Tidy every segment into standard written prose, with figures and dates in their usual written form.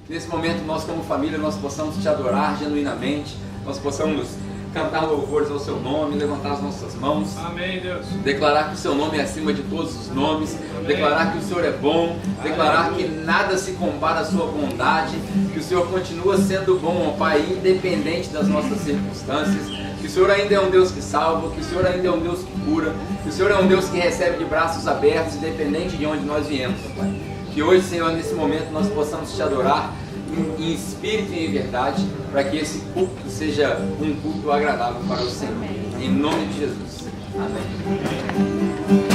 nesse momento nós como família, nós possamos te adorar genuinamente, nós possamos cantar louvores ao seu nome, levantar as nossas mãos. Amém, Deus. Declarar que o seu nome é acima de todos os nomes. Amém. Declarar que o Senhor é bom. Declarar que nada se compara à sua bondade. Que o Senhor continua sendo bom, ó Pai, independente das nossas circunstâncias. Que o Senhor ainda é um Deus que salva. Que o Senhor ainda é um Deus que cura. Que o Senhor é um Deus que recebe de braços abertos, independente de onde nós viemos, ó Pai. Que hoje, Senhor, nesse momento nós possamos te adorar em espírito e em verdade, para que esse culto seja um culto agradável para o Senhor. Em nome de Jesus. Amém.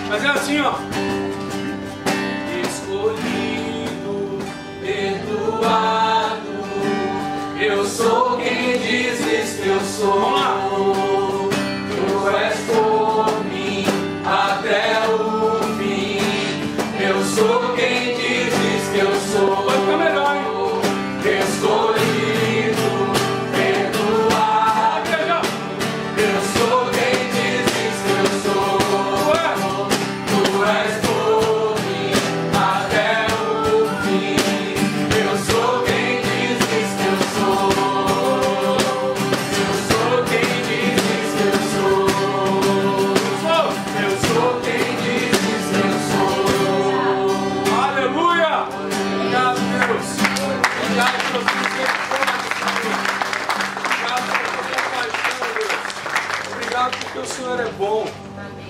Mas é assim, ó. Escolhido, perdoado, eu sou quem dizes que eu sou. Tu és por mim até o fim. Eu sou quem dizes que eu sou. Vai ficar melhor, hein? Escolhido, perdoado, eu sou quem dizes que eu sou. Tu és por mim até o fim. Eu sou quem dizes que eu sou. Eu sou quem dizes que eu sou. Eu sou quem dizes que eu sou. Aleluia! Obrigado, Deus. Obrigado, Deus, por ser forte, Obrigado pela tua paixão, Deus. Obrigado porque o Senhor é bom.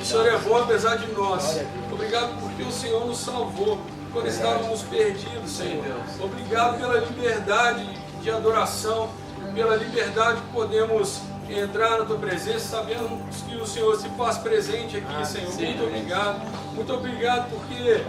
O Senhor é bom apesar de nós. Obrigado porque o Senhor nos salvou quando estávamos perdidos, Senhor. Obrigado pela liberdade de adoração, pela liberdade que podemos entrar na tua presença, sabendo que o Senhor se faz presente aqui, Senhor. Muito obrigado. Muito obrigado porque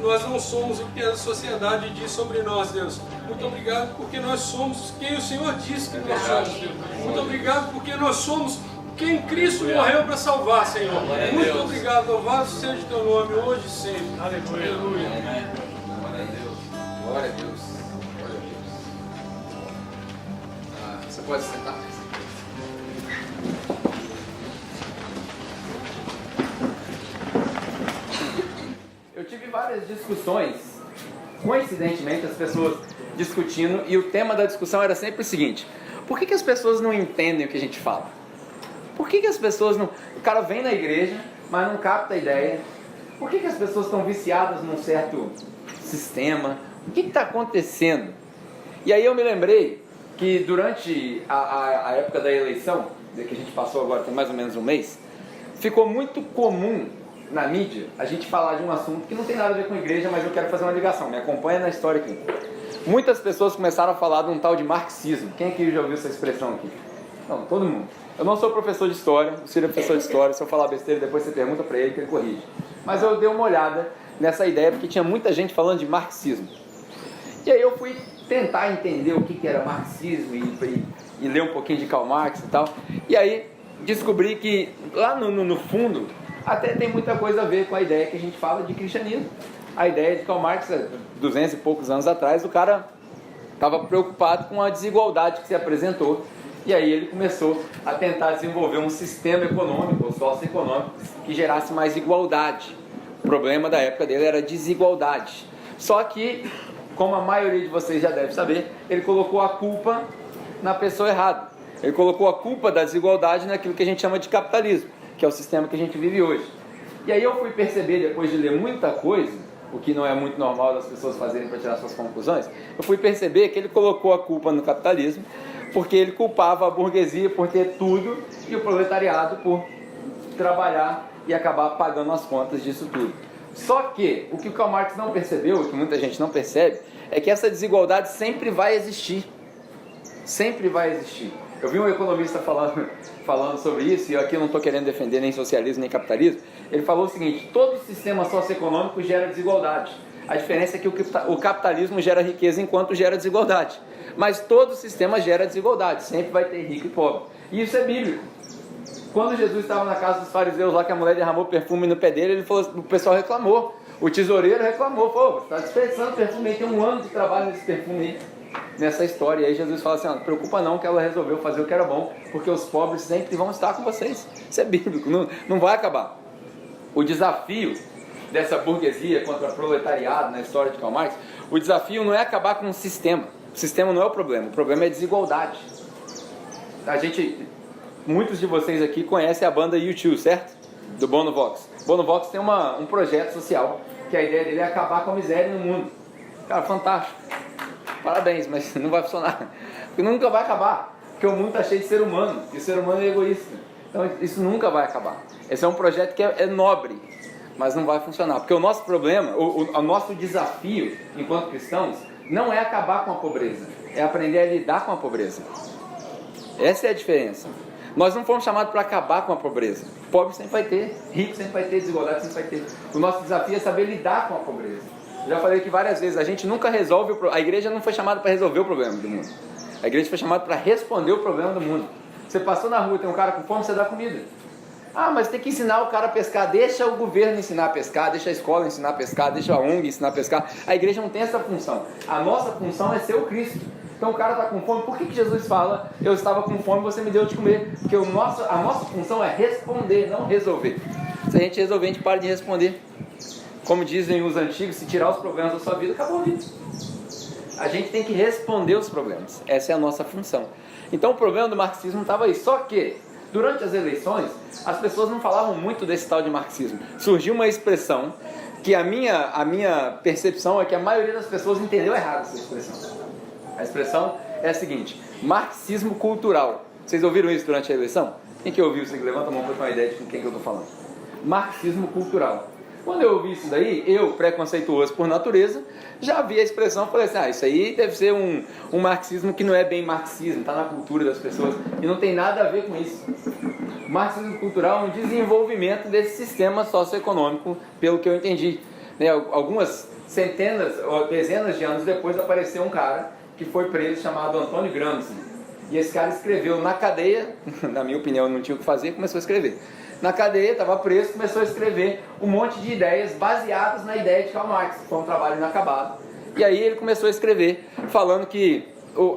nós não somos o que a sociedade diz sobre nós, Deus. Muito obrigado porque nós somos quem o Senhor disse que nós somos, Deus. Muito obrigado porque nós somos quem Cristo morreu para salvar, Senhor. Muito obrigado, louvado seja o teu nome hoje e sempre. Aleluia. Glória a Deus. Glória a Deus. Glória a Deus. Você pode sentar. Eu tive várias discussões, coincidentemente as pessoas discutindo, e o tema da discussão era sempre o seguinte: por que as pessoas não entendem o que a gente fala? Por que as pessoas não... O cara vem na igreja, mas não capta a ideia. Por que as pessoas estão viciadas num certo sistema? O que está acontecendo? E aí eu me lembrei que durante a época da eleição, que a gente passou agora tem mais ou menos um mês, ficou muito comum na mídia a gente falar de um assunto que não tem nada a ver com a igreja, mas eu quero fazer uma ligação, me acompanha na história aqui. Muitas pessoas começaram a falar de um tal de marxismo. Quem aqui já ouviu essa expressão aqui? Não, todo mundo. Eu não sou professor de história, o Ciro é professor de história, se eu falar besteira depois você pergunta para ele que ele corrige. Mas eu dei uma olhada nessa ideia porque tinha muita gente falando de marxismo. E aí eu fui tentar entender o que era marxismo e ler um pouquinho de Karl Marx e tal. E aí descobri que lá no fundo até tem muita coisa a ver com a ideia que a gente fala de cristianismo. A ideia de Karl Marx, 200 e poucos anos atrás, o cara estava preocupado com a desigualdade que se apresentou. E aí ele começou a tentar desenvolver um sistema econômico, ou socioeconômico, que gerasse mais igualdade. O problema da época dele era desigualdade. Só que, como a maioria de vocês já deve saber, ele colocou a culpa na pessoa errada. Ele colocou a culpa da desigualdade naquilo que a gente chama de capitalismo, que é o sistema que a gente vive hoje. E aí eu fui perceber, depois de ler muita coisa, o que não é muito normal das pessoas fazerem para tirar suas conclusões, eu fui perceber que ele colocou a culpa no capitalismo, porque ele culpava a burguesia por ter tudo e o proletariado por trabalhar e acabar pagando as contas disso tudo. Só que o que o Karl Marx não percebeu, o que muita gente não percebe, é que essa desigualdade sempre vai existir. Sempre vai existir. Eu vi um economista falando sobre isso, e aqui eu não estou querendo defender nem socialismo nem capitalismo. Ele falou o seguinte: todo sistema socioeconômico gera desigualdade. A diferença é que o capitalismo gera riqueza enquanto gera desigualdade. Mas todo sistema gera desigualdade, sempre vai ter rico e pobre. E isso é bíblico. Quando Jesus estava na casa dos fariseus lá, que a mulher derramou perfume no pé dele, ele falou, o pessoal reclamou. O tesoureiro reclamou, pô, você está desperdiçando perfume aí, tem um ano de trabalho nesse perfume aí, nessa história. E aí Jesus fala assim: não preocupa não, que ela resolveu fazer o que era bom, porque os pobres sempre vão estar com vocês. Isso é bíblico, não vai acabar. O desafio dessa burguesia contra o proletariado na história de Karl Marx, o desafio não é acabar com o sistema. O sistema não é o problema é a desigualdade. Muitos de vocês aqui conhecem a banda U2, certo? Do Bono Vox. Bono Vox tem um projeto social, que a ideia dele é acabar com a miséria no mundo. Cara, fantástico. Parabéns, mas não vai funcionar. Porque nunca vai acabar. Porque o mundo está cheio de ser humano, e o ser humano é egoísta. Então isso nunca vai acabar. Esse é um projeto que é nobre, mas não vai funcionar. Porque o nosso problema, o nosso desafio enquanto cristãos, não é acabar com a pobreza, é aprender a lidar com a pobreza. Essa é a diferença. Nós não fomos chamados para acabar com a pobreza. Pobre sempre vai ter, rico sempre vai ter, desigualdade sempre vai ter. O nosso desafio é saber lidar com a pobreza. Já falei aqui várias vezes, a gente nunca resolve, a igreja não foi chamada para resolver o problema do mundo. A igreja foi chamada para responder o problema do mundo. Você passou na rua, tem um cara com fome, você dá comida. Ah, mas tem que ensinar o cara a pescar. Deixa o governo ensinar a pescar, deixa a escola ensinar a pescar, deixa a ONG ensinar a pescar. A igreja não tem essa função. A nossa função é ser o Cristo. Então o cara está com fome, por que Jesus fala, eu estava com fome, você me deu de comer? Porque a nossa função é responder, não resolver. Se a gente resolver, a gente para de responder. Como dizem os antigos, se tirar os problemas da sua vida, acabou a vida. A gente tem que responder os problemas. Essa é a nossa função. Então o problema do marxismo estava aí. Só que, durante as eleições, as pessoas não falavam muito desse tal de marxismo. Surgiu uma expressão que a minha percepção é que a maioria das pessoas entendeu errado essa expressão. A expressão é a seguinte: marxismo cultural. Vocês ouviram isso durante a eleição? Quem que ouviu isso? Levanta a mão para ter uma ideia de com quem que eu estou falando. Marxismo cultural. Quando eu ouvi isso daí, eu, preconceituoso por natureza, já vi a expressão e falei assim, isso aí deve ser um marxismo que não é bem marxismo, está na cultura das pessoas, e não tem nada a ver com isso. Marxismo cultural é um desenvolvimento desse sistema socioeconômico, pelo que eu entendi. Algumas centenas ou dezenas de anos depois apareceu um cara que foi preso chamado Antônio Gramsci. E esse cara escreveu na cadeia, na minha opinião não tinha o que fazer, começou a escrever. Na cadeia, estava preso, começou a escrever um monte de ideias baseadas na ideia de Karl Marx, que foi um trabalho inacabado. E aí ele começou a escrever, falando que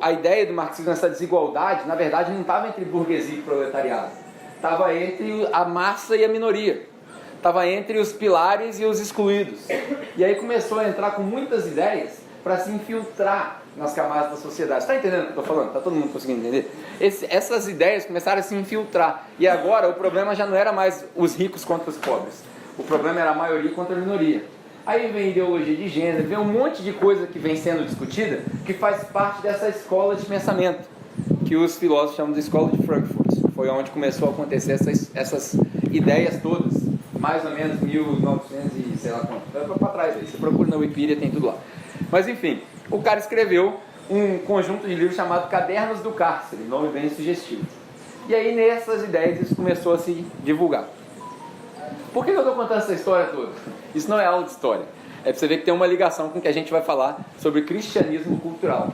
a ideia do marxismo, essa desigualdade, na verdade não estava entre burguesia e proletariado. Estava entre a massa e a minoria. Estava entre os pilares e os excluídos. E aí começou a entrar com muitas ideias para se infiltrar nas camadas da sociedade. Está entendendo o que eu estou falando? Está todo mundo conseguindo entender? Essas ideias começaram a se infiltrar. E agora o problema já não era mais os ricos contra os pobres. O problema era a maioria contra a minoria. Aí vem ideologia de gênero, vem um monte de coisa que vem sendo discutida, que faz parte dessa escola de pensamento, que os filósofos chamam de escola de Frankfurt. Foi onde começou a acontecer essas ideias todas, mais ou menos 1900 e sei lá quanto. Para trás aí, você procura na Wikipedia, tem tudo lá. Mas enfim, o cara escreveu um conjunto de livros chamado Cadernos do Cárcere, nome bem sugestivo. E aí nessas ideias isso começou a se divulgar. Por que eu estou contando essa história toda? Isso não é aula de história. É para você ver que tem uma ligação com o que a gente vai falar sobre cristianismo cultural.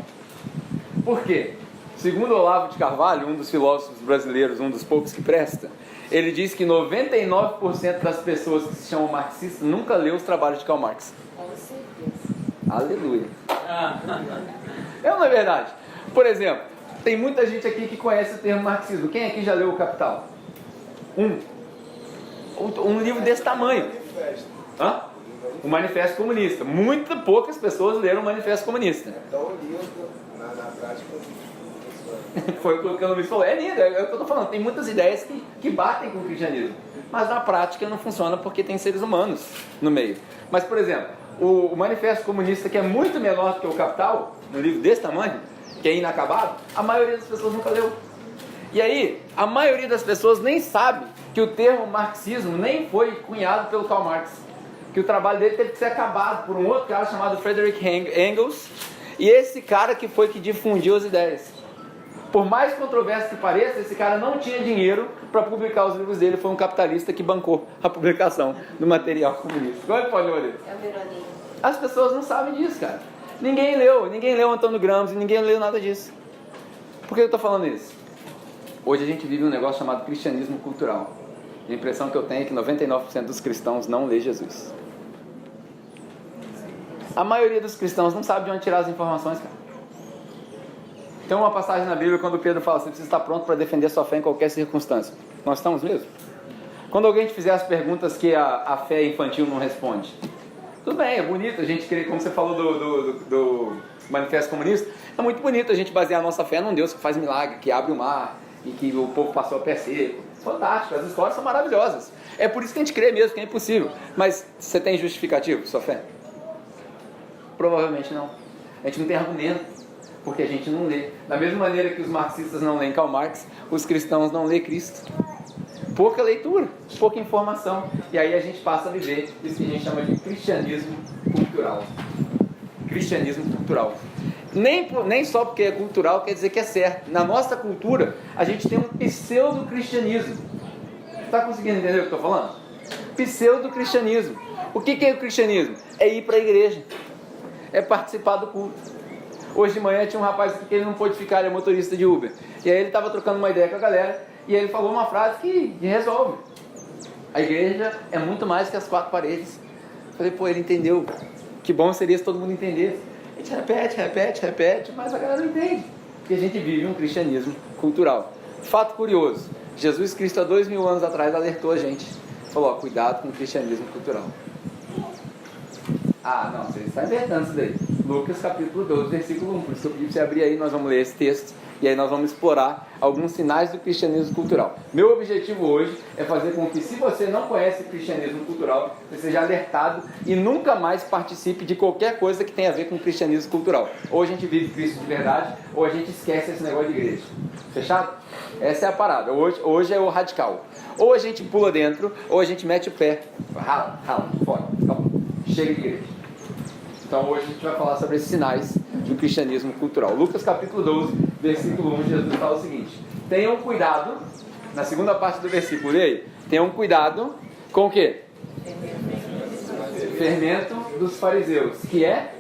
Por quê? Segundo Olavo de Carvalho, um dos filósofos brasileiros, um dos poucos que presta, ele diz que 99% das pessoas que se chamam marxistas nunca leu os trabalhos de Karl Marx. Com certeza. Aleluia. É ou não é verdade? Por exemplo, tem muita gente aqui que conhece o termo marxismo. Quem aqui já leu o Capital? Um livro desse tamanho. Hã? O Manifesto Comunista. Muito poucas pessoas leram o Manifesto Comunista. Então, lindo, na prática, foi o que eu não me falou. É lindo, é o que eu estou falando. Tem muitas ideias que batem com o cristianismo. Mas na prática não funciona porque tem seres humanos no meio. Mas, por exemplo, o Manifesto Comunista, que é muito menor do que o Capital, um livro desse tamanho, que é inacabado, a maioria das pessoas nunca leu. E aí, a maioria das pessoas nem sabe que o termo marxismo nem foi cunhado pelo Karl Marx. Que o trabalho dele teve que ser acabado por um outro cara chamado Friedrich Engels. E esse cara que foi que difundiu as ideias. Por mais controverso que pareça, esse cara não tinha dinheiro para publicar os livros dele. Foi um capitalista que bancou a publicação do material comunista. Como é que pode ler? É uma ironia. As pessoas não sabem disso, cara. Ninguém leu Antônio Gramsci, ninguém leu nada disso. Por que eu estou falando isso? Hoje a gente vive um negócio chamado cristianismo cultural. A impressão que eu tenho é que 99% dos cristãos não lê Jesus. A maioria dos cristãos não sabe de onde tirar as informações, cara. Tem uma passagem na Bíblia quando Pedro fala assim: você precisa estar pronto para defender sua fé em qualquer circunstância. Nós estamos mesmo? Quando alguém te fizer as perguntas que a fé infantil não responde, tudo bem, é bonito a gente querer, como você falou do Manifesto Comunista, é muito bonito a gente basear a nossa fé num Deus que faz milagre, que abre o mar e que o povo passou a pé seco. Fantástico, as histórias são maravilhosas. É por isso que a gente crê mesmo que é impossível. Mas você tem justificativo sua fé? Provavelmente não. A gente não tem argumento, porque a gente não lê. Da mesma maneira que os marxistas não leem Karl Marx, os cristãos não lêem Cristo. Pouca leitura, pouca informação. E aí a gente passa a viver isso que a gente chama de cristianismo cultural. Cristianismo cultural. Nem só porque é cultural quer dizer que é certo. Na nossa cultura, a gente tem um pseudo-cristianismo. Está conseguindo entender o que eu estou falando? Pseudo-cristianismo. O que é o cristianismo? É ir para a igreja. É participar do culto. Hoje de manhã tinha um rapaz que ele não pôde ficar, ele é motorista de Uber. E aí ele estava trocando uma ideia com a galera, e aí ele falou uma frase que resolve. A igreja é muito mais que as 4 paredes. Eu falei, pô, ele entendeu. Que bom seria se todo mundo entendesse. A gente repete, mas a galera não entende. Porque a gente vive um cristianismo cultural. Fato curioso, Jesus Cristo há 2000 anos atrás alertou a gente. Falou, ó, cuidado com o cristianismo cultural. Ah, não, você está inventando isso daí. Lucas capítulo 12, versículo 1. Por isso que eu pedi para você abrir aí, nós vamos ler esse texto. E aí nós vamos explorar alguns sinais do cristianismo cultural. Meu objetivo hoje é fazer com que, se você não conhece o cristianismo cultural, você seja alertado e nunca mais participe de qualquer coisa que tenha a ver com o cristianismo cultural. Ou a gente vive Cristo de verdade, ou a gente esquece esse negócio de igreja. Fechado? Essa é a parada. Hoje é o radical. Ou a gente pula dentro, ou a gente mete o pé. Rala, fora. Acabou. Chega de igreja. Então hoje a gente vai falar sobre esses sinais do cristianismo cultural. Lucas capítulo 12, versículo 1, Jesus fala o seguinte: tenham cuidado, na segunda parte do versículo, e aí? Tenham cuidado com o quê? Fermento dos fariseus, que é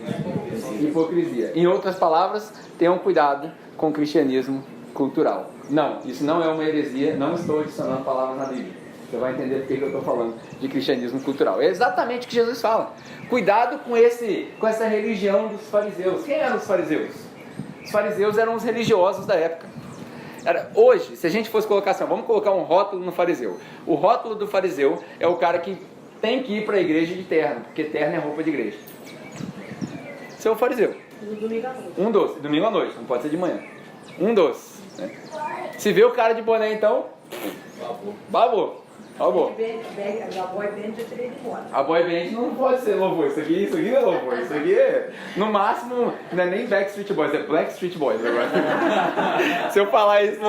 hipocrisia. Em outras palavras, tenham cuidado com o cristianismo cultural. Não, isso não é uma heresia, não estou adicionando palavras na Bíblia. Você vai entender porque que eu estou falando de cristianismo cultural. É exatamente o que Jesus fala. Cuidado com essa religião dos fariseus. Quem eram os fariseus? Os fariseus eram os religiosos da época. Hoje, se a gente fosse colocar assim, vamos colocar um rótulo no fariseu. O rótulo do fariseu é o cara que tem que ir para a igreja de terno, porque terno é roupa de igreja. Esse é o fariseu. Um doce, domingo à noite, não pode ser de manhã. Um doce. Né? Se vê o cara de boné, então, babou. A boy band não pode ser louvor. Isso aqui não é louvor. Isso aqui é, no máximo, não é nem Backstreet Boys, é Black Street Boys agora. Se eu falar isso,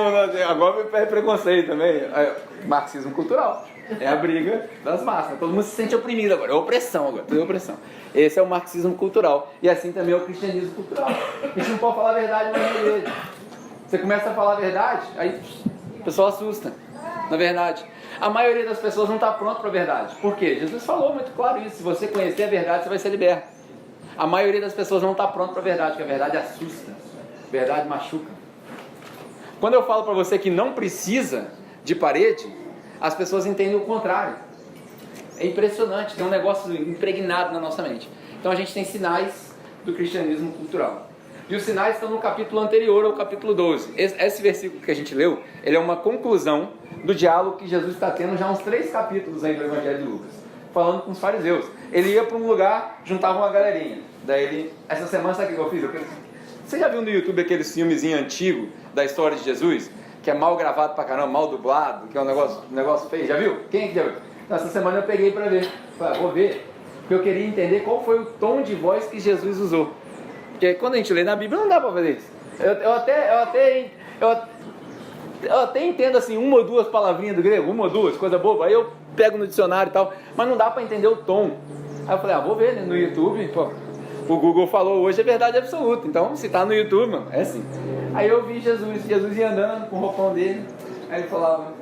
agora é preconceito também. É marxismo cultural. É a briga das massas. Todo mundo se sente oprimido agora. É opressão agora. Tudo é opressão. Esse é o marxismo cultural. E assim também é o cristianismo cultural. A gente não pode falar a verdade na igreja. Você começa a falar a verdade, aí o pessoal assusta. Na verdade, a maioria das pessoas não está pronto para a verdade. Por quê? Jesus falou muito claro isso. Se você conhecer a verdade, você vai ser liberto. A maioria das pessoas não está pronto para a verdade, porque a verdade assusta. A verdade machuca. Quando eu falo para você que não precisa de parede, as pessoas entendem o contrário. É impressionante, tem um negócio impregnado na nossa mente. Então a gente tem sinais do cristianismo cultural. E os sinais estão no capítulo anterior ao capítulo 12. Esse versículo que a gente leu, ele é uma conclusão do diálogo que Jesus está tendo já uns 3 capítulos aí do Evangelho de Lucas, falando com os fariseus. Ele ia para um lugar, juntava uma galerinha. Daí essa semana, sabe o que eu fiz? Você já viu no YouTube aqueles filmezinho antigo da história de Jesus? Que é mal gravado pra caramba, mal dublado, que é um negócio feio. Já viu? Quem que já viu? Então, essa semana eu peguei para ver. Falei, vou ver. Porque eu queria entender qual foi o tom de voz que Jesus usou. Porque quando a gente lê na Bíblia não dá para fazer isso. Eu até entendo assim, 1 ou 2 palavrinhas do grego, 1 ou 2, coisa boba. Aí eu pego no dicionário e tal, mas não dá para entender o tom. Aí eu falei, vou ver, né, no YouTube. Pô, o Google falou hoje é verdade absoluta. Então, se tá no YouTube, mano, é assim. Aí eu vi Jesus ia andando com o roupão dele. Aí ele falava,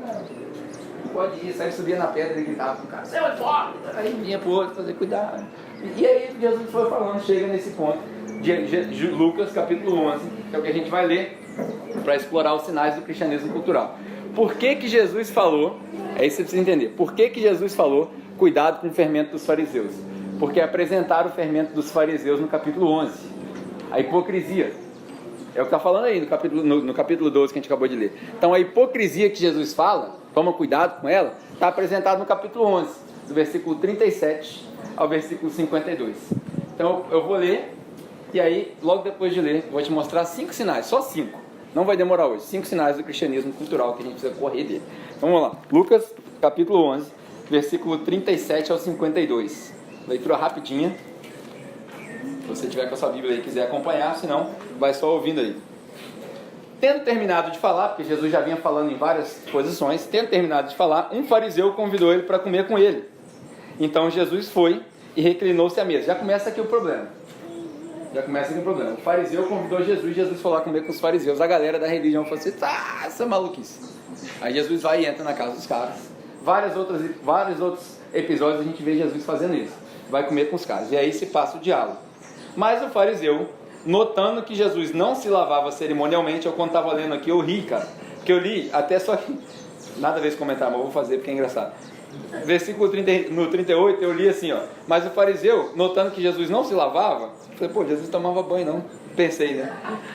não pode ir. Aí ele subia na pedra e gritava pro cara, você vai fora. Aí vinha pro outro fazer cuidado. E aí Jesus foi falando, chega nesse ponto de Lucas capítulo 11, que é o que a gente vai ler para explorar os sinais do cristianismo cultural. Por que Jesus falou, é isso que você precisa entender, por que Jesus falou cuidado com o fermento dos fariseus? Porque apresentaram o fermento dos fariseus no capítulo 11, a hipocrisia, é o que está falando aí no capítulo 12 que a gente acabou de ler. Então a hipocrisia que Jesus fala, toma cuidado com ela, está apresentado no capítulo 11, do versículo 37 ao versículo 52. Então eu vou ler, e aí logo depois de ler, eu vou te mostrar 5 sinais, só 5. Não vai demorar hoje. 5 sinais do cristianismo cultural que a gente precisa correr dele. Então vamos lá. Lucas, capítulo 11, versículo 37 ao 52. Leitura rapidinha. Se você tiver com a sua Bíblia aí e quiser acompanhar, senão vai só ouvindo aí. Tendo terminado de falar, porque Jesus já vinha falando em várias posições, tendo terminado de falar, um fariseu convidou ele para comer com ele. Então Jesus foi e reclinou-se à mesa. Já começa aqui o problema. Já começa aqui o problema. O fariseu convidou Jesus, Jesus foi lá comer com os fariseus. A galera da religião falou assim, tá, essa é maluquice. Aí Jesus vai e entra na casa dos caras. Vários outros episódios a gente vê Jesus fazendo isso. Vai comer com os caras. E aí se passa o diálogo. Mas o fariseu, notando que Jesus não se lavava cerimonialmente, eu quando estava lendo aqui, eu ri, cara. Porque eu li até só que... Nada a ver esse comentário, mas eu vou fazer porque é engraçado. Versículo 38, eu li assim, ó. Mas o fariseu, notando que Jesus não se lavava, eu falei, pô, Jesus tomava banho não. Pensei, né?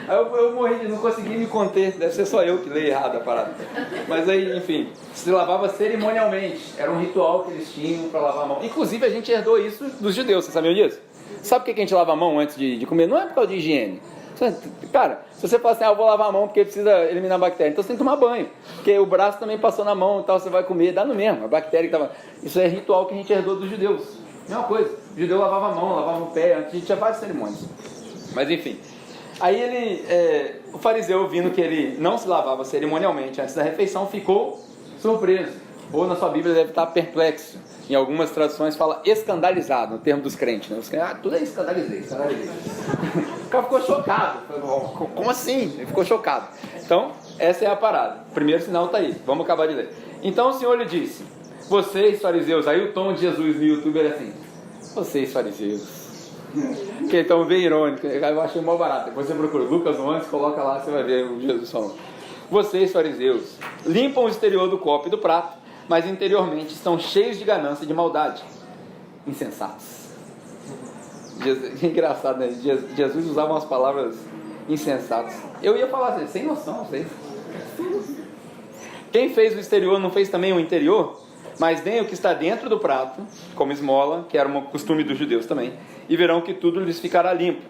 Aí eu morri, não consegui me conter. Deve ser só eu que leio errado a parada. Mas aí, enfim, se lavava cerimonialmente. Era um ritual que eles tinham para lavar a mão. Inclusive, a gente herdou isso dos judeus, vocês sabiam disso? Sabe por que a gente lava a mão antes de comer? Não é por causa de higiene. Cara, se você fala assim, eu vou lavar a mão porque precisa eliminar a bactéria, então você tem que tomar banho, porque o braço também passou na mão e tal, você vai comer, dá no mesmo, a bactéria que estava... Isso é ritual que a gente herdou dos judeus. Mesma coisa, o judeu lavava a mão, lavava o pé, antes a gente tinha várias cerimônias. Mas enfim, aí o fariseu, vindo que ele não se lavava cerimonialmente antes da refeição, ficou surpreso, ou na sua Bíblia deve estar perplexo. Em algumas traduções fala escandalizado, no termo dos crentes, né? Os crentes, tudo é escandalizei. O cara ficou chocado. Como assim? Ele ficou chocado. Então, essa é a parada. O primeiro sinal está aí. Vamos acabar de ler. Então o Senhor lhe disse, vocês fariseus, aí o tom de Jesus no YouTube era assim, vocês fariseus. Que então bem irônico, eu achei mó barato. Depois você procura Lucas 11, coloca lá, você vai ver o Jesus falando. Vocês fariseus, limpam o exterior do copo e do prato, mas interiormente estão cheios de ganância e de maldade. Insensatos. Engraçado, né? Jesus usava umas palavras insensatas. Eu ia falar assim, sem noção, sei. Quem fez o exterior não fez também o interior? Mas deem o que está dentro do prato, como esmola, que era um costume dos judeus também, e verão que tudo lhes ficará limpo.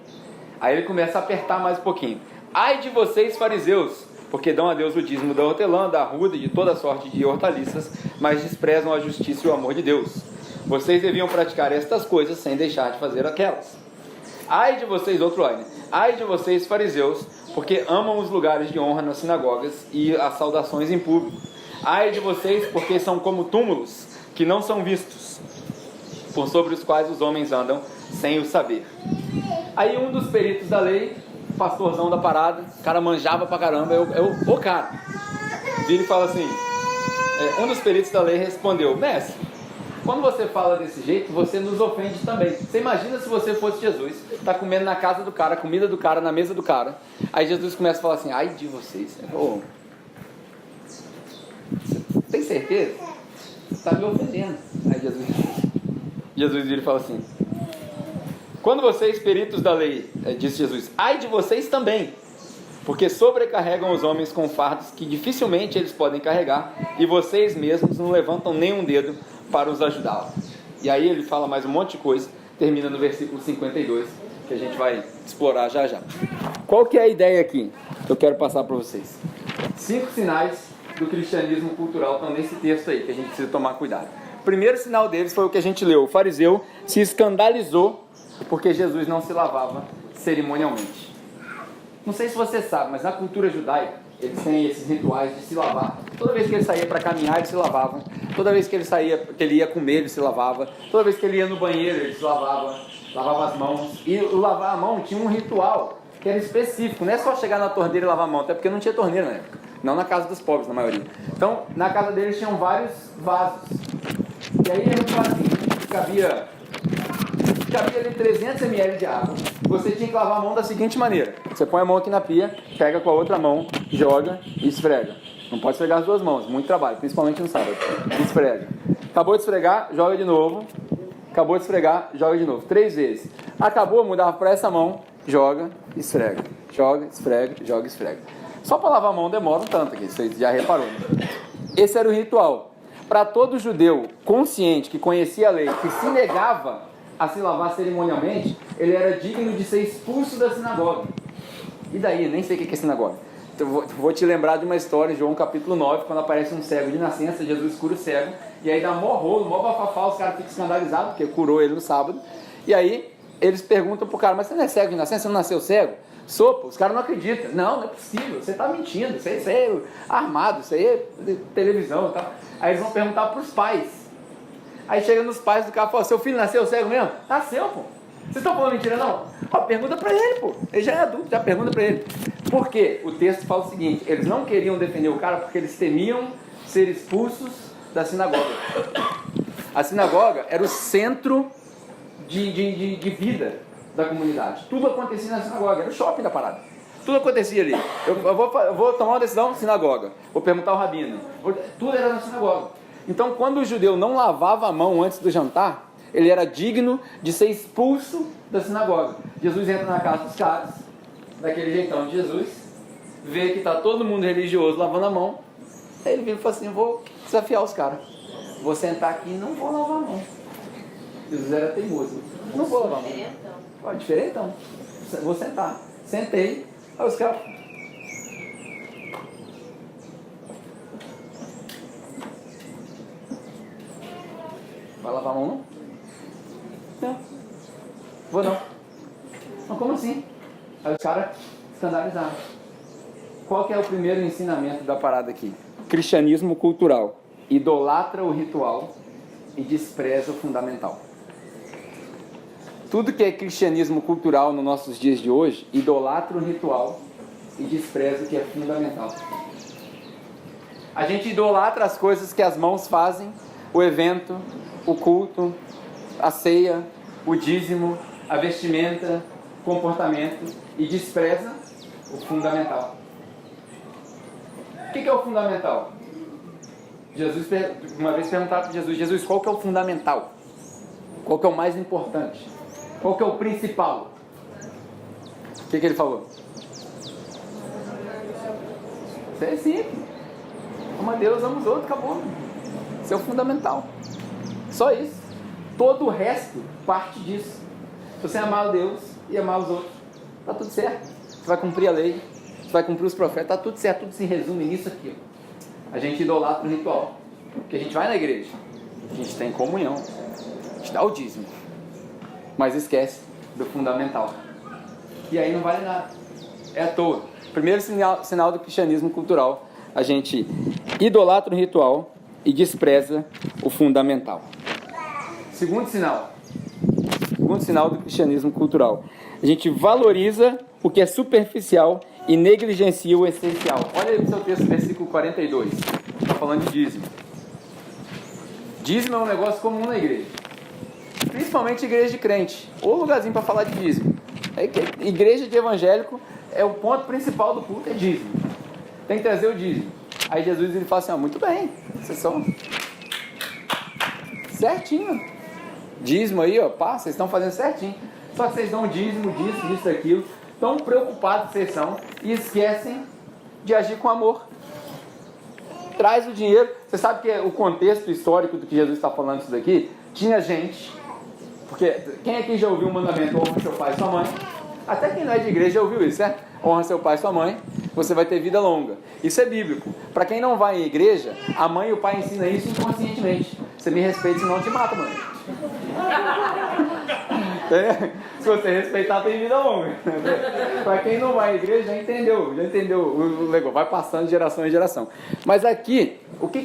Aí ele começa a apertar mais um pouquinho. Ai de vocês, fariseus, porque dão a Deus o dízimo da hortelã, da arruda e de toda sorte de hortaliças, mas desprezam a justiça e o amor de Deus. Vocês deviam praticar estas coisas sem deixar de fazer aquelas. Ai de vocês, outro ai, né? Ai de vocês, fariseus, porque amam os lugares de honra nas sinagogas e as saudações em público. Ai de vocês, porque são como túmulos que não são vistos, por sobre os quais os homens andam sem o saber. Aí um dos peritos da lei, pastorzão da parada, o cara manjava pra caramba, o cara vira e fala assim, um dos peritos da lei respondeu, mestre, quando você fala desse jeito, você nos ofende também. Você imagina se você fosse Jesus, tá comendo na casa do cara, comida do cara, na mesa do cara, aí Jesus começa a falar assim, ai de vocês, você tem certeza? Você está me ofendendo. Aí Jesus vira e fala assim, quando vocês, peritos da lei, disse Jesus, ai de vocês também, porque sobrecarregam os homens com fardos que dificilmente eles podem carregar, e vocês mesmos não levantam nem um dedo para os ajudá-los. E aí ele fala mais um monte de coisa, termina no versículo 52, que a gente vai explorar já já. Qual que é a ideia aqui que eu quero passar para vocês? 5 sinais do cristianismo cultural estão nesse texto aí, que a gente precisa tomar cuidado. O primeiro sinal deles foi o que a gente leu, o fariseu se escandalizou porque Jesus não se lavava cerimonialmente. Não sei se você sabe, mas na cultura judaica eles têm esses rituais de se lavar. Toda vez que ele saía para caminhar, ele se lavava. Toda vez que ele ia comer, ele se lavava. Toda vez que ele ia no banheiro, ele se lavava as mãos. E o lavar a mão tinha um ritual que era específico. Não é só chegar na torneira e lavar a mão, até porque não tinha torneira na época. Não na casa dos pobres, na maioria. Então, na casa deles tinham vários vasos. E aí ele falou assim, cabia ali 300 ml de água. Você tinha que lavar a mão da seguinte maneira. Você põe a mão aqui na pia, pega com a outra mão, joga e esfrega. Não pode esfregar as duas mãos, muito trabalho, principalmente no sábado. Esfrega. Acabou de esfregar, joga de novo. Acabou de esfregar, joga de novo. 3 vezes. Acabou, mudava para essa mão, joga, esfrega. Joga, esfrega, joga, esfrega. Só para lavar a mão demora um tanto aqui, você já reparou, né? Esse era o ritual. Para todo judeu consciente que conhecia a lei, que se negava a se lavar cerimonialmente, ele era digno de ser expulso da sinagoga. E daí? Nem sei o que é sinagoga. Então, vou te lembrar de uma história, João capítulo 9, quando aparece um cego de nascença, Jesus cura o cego, e aí dá mó rolo, mó bafafá, os caras ficam escandalizados, porque curou ele no sábado, e aí eles perguntam pro cara, mas você não é cego de nascença, você não nasceu cego? Sopa, os caras não acreditam. Não é possível, você está mentindo, isso aí é armado, isso aí é televisão e tal. Aí eles vão perguntar para os pais. Aí chega nos pais do cara e fala, seu filho nasceu cego mesmo? Nasceu, pô. Vocês estão falando mentira, não? Ó, pergunta para ele, pô. Ele já é adulto, já pergunta para ele. Por quê? O texto fala o seguinte: eles não queriam defender o cara porque eles temiam ser expulsos da sinagoga. A sinagoga era o centro de vida da comunidade. Tudo acontecia na sinagoga, era o shopping da parada. Tudo acontecia ali. Eu vou tomar uma decisão, sinagoga. Vou perguntar ao rabino. Tudo era na sinagoga. Então, quando o judeu não lavava a mão antes do jantar, ele era digno de ser expulso da sinagoga. Jesus entra na casa dos caras, daquele jeitão de Jesus, vê que está todo mundo religioso lavando a mão. Aí ele vira e fala assim: vou desafiar os caras. Vou sentar aqui e não vou lavar a mão. Jesus era teimoso. Não vou lavar a mão. Ó, diferentão. Vou sentar. Sentei. Aí os caras... Vai lavar a mão, não? Não. Vou não. Mas como assim? Aí os caras escandalizaram. Qual que é o primeiro ensinamento da parada aqui? Cristianismo cultural. Idolatra o ritual e despreza o fundamental. Tudo que é cristianismo cultural nos nossos dias de hoje, idolatra o ritual e despreza o que é fundamental. A gente idolatra as coisas que as mãos fazem, o evento, o culto, a ceia, o dízimo, a vestimenta, o comportamento, e despreza o fundamental. O que é o fundamental? Jesus, uma vez perguntaram para Jesus: Jesus, qual que é o fundamental? Qual que é o mais importante? Qual que é o principal? O que ele falou? Isso é simples. Ama a Deus, ama os outros, acabou. Isso é o fundamental. Só isso. Todo o resto parte disso. Se você amar a Deus e amar os outros, está tudo certo. Você vai cumprir a lei, você vai cumprir os profetas, está tudo certo. Tudo se resume nisso aqui. A gente idolatra o ritual. Porque a gente vai na igreja, a gente tem comunhão, a gente dá o dízimo, mas esquece do fundamental. E aí não vale nada. É à toa. Primeiro sinal do cristianismo cultural: a gente idolatra o ritual e despreza o fundamental. Segundo sinal do cristianismo cultural: a gente valoriza o que é superficial e negligencia o essencial. Olha aí o seu texto, versículo 42. Está falando de dízimo. Dízimo é um negócio comum na igreja. Principalmente igreja de crente. Ou lugarzinho para falar de dízimo. Igreja de evangélico é o ponto principal do culto, é dízimo. Tem que trazer o dízimo. Aí Jesus ele fala assim: muito bem, vocês são certinho. Dízimo aí, pá, vocês estão fazendo certinho. Só que vocês dão dízimo disso, daquilo. Tão preocupados que vocês são e esquecem de agir com amor. Traz o dinheiro. Você sabe que o contexto histórico do que Jesus está falando isso daqui? Tinha gente, porque quem aqui já ouviu o mandamento: honra seu pai e sua mãe? Até quem não é de igreja já ouviu isso, certo? Honra seu pai e sua mãe, você vai ter vida longa. Isso é bíblico. Para quem não vai em igreja, a mãe e o pai ensinam isso inconscientemente. Você me respeita, senão eu te mato, mãe. Se você respeitar, tem vida longa. Para quem não vai à igreja, já entendeu o legal, vai passando de geração em geração. Mas aqui, o que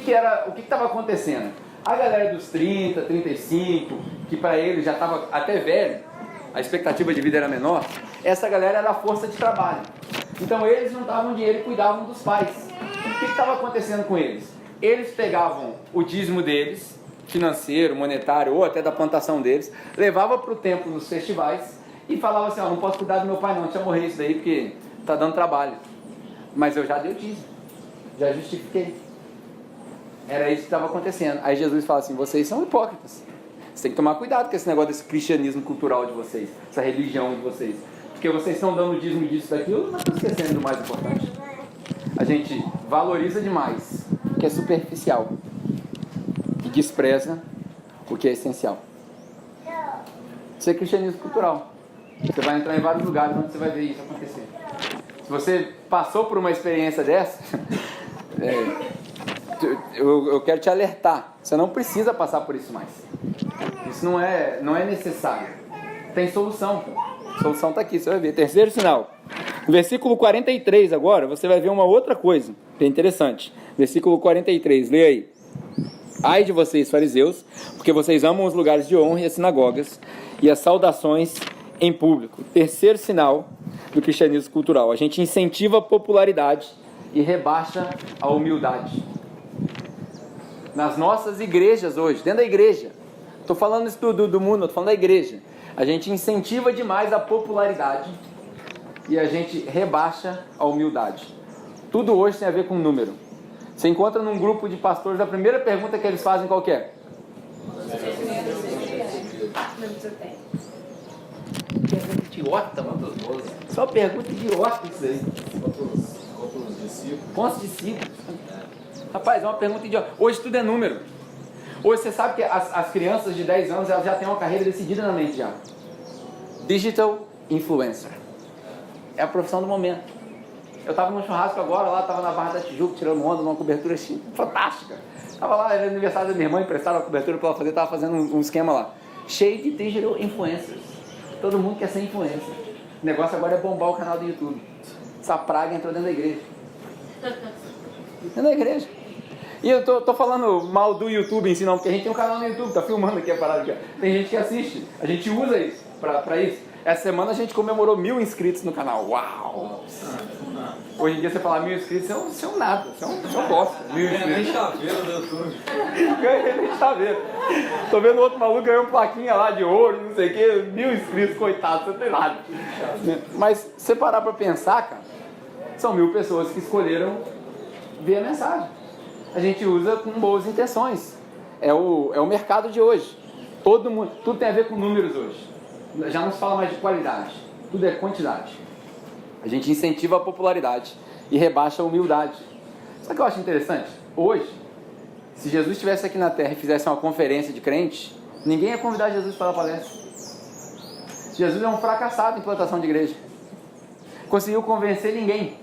estava acontecendo? A galera dos 30, 35, que para eles já estava até velho, a expectativa de vida era menor, essa galera era a força de trabalho. Então eles juntavam dinheiro e cuidavam dos pais. O que estava acontecendo com eles? Eles pegavam o dízimo deles, financeiro, monetário, ou até da plantação deles, levava para o templo nos festivais e falava assim: não posso cuidar do meu pai não, deixa eu morrer isso daí porque está dando trabalho. Mas eu já dei o dízimo, já justifiquei. Era isso que estava acontecendo. Aí Jesus fala assim: vocês são hipócritas. Você tem que tomar cuidado com esse negócio desse cristianismo cultural de vocês, essa religião de vocês. Porque vocês estão dando o dízimo disso, daquilo, mas estão esquecendo do mais importante. A gente valoriza demais o que é superficial e despreza o que é essencial. Isso é cristianismo cultural. Você vai entrar em vários lugares onde você vai ver isso acontecer. Se você passou por uma experiência dessa, eu quero te alertar: você não precisa passar por isso mais. Isso não é necessário. Tem solução, pô. A solução está aqui, você vai ver. Terceiro sinal. No versículo 43 agora, você vai ver uma outra coisa que é interessante. Versículo 43, leia aí. Ai de vocês, fariseus, porque vocês amam os lugares de honra e as sinagogas e as saudações em público. Terceiro sinal do cristianismo cultural. A gente incentiva a popularidade e rebaixa a humildade. Nas nossas igrejas hoje, dentro da igreja, estou falando isso do mundo, estou falando da igreja, a gente incentiva demais a popularidade e a gente rebaixa a humildade. Tudo hoje tem a ver com número. Você encontra num grupo de pastores, a primeira pergunta que eles fazem qual que é? Pergunta idiota, mano. Só pergunta idiota isso aí. Quantos discípulos? Quantos discípulos? Rapaz, é uma pergunta idiota. Hoje tudo é número. Hoje você sabe que as crianças de 10 anos elas já têm uma carreira decidida na mente já. Digital Influencer. É a profissão do momento. Eu estava num churrasco agora, lá estava na Barra da Tijuca, tirando onda numa cobertura fantástica. Estava lá, era aniversário da minha irmã, emprestaram a cobertura para ela fazer, estava fazendo um esquema lá. Cheio de Digital Influencers. Todo mundo quer ser influencer. O negócio agora é bombar o canal do YouTube. Essa praga entrou dentro da igreja. Dentro da igreja. E eu tô falando mal do YouTube em si não, porque a gente tem um canal no YouTube, tá filmando aqui a parada aqui. Tem gente que assiste, a gente usa isso pra isso. Essa semana a gente comemorou 1000 inscritos no canal. Uau! Hoje em dia você fala 1000 inscritos, você é um nada, você é um bosta. 1000 inscritos. Nem chaveiro do YouTube. Ganhei nem chaveiro. Tô vendo outro maluco ganhou uma plaquinha lá de ouro, não sei o que, 1000 inscritos, coitado, você não tem nada. Mas se você parar pra pensar, cara, são 1000 pessoas que escolheram ver a mensagem. A gente usa com boas intenções. É o mercado de hoje. Todo mundo, tudo tem a ver com números hoje. Já não se fala mais de qualidade, tudo é quantidade. A gente incentiva a popularidade e rebaixa a humildade. Sabe o que eu acho interessante? Hoje, se Jesus estivesse aqui na Terra e fizesse uma conferência de crente, ninguém ia convidar Jesus para a palestra. Jesus é um fracassado em plantação de igreja. Conseguiu convencer ninguém.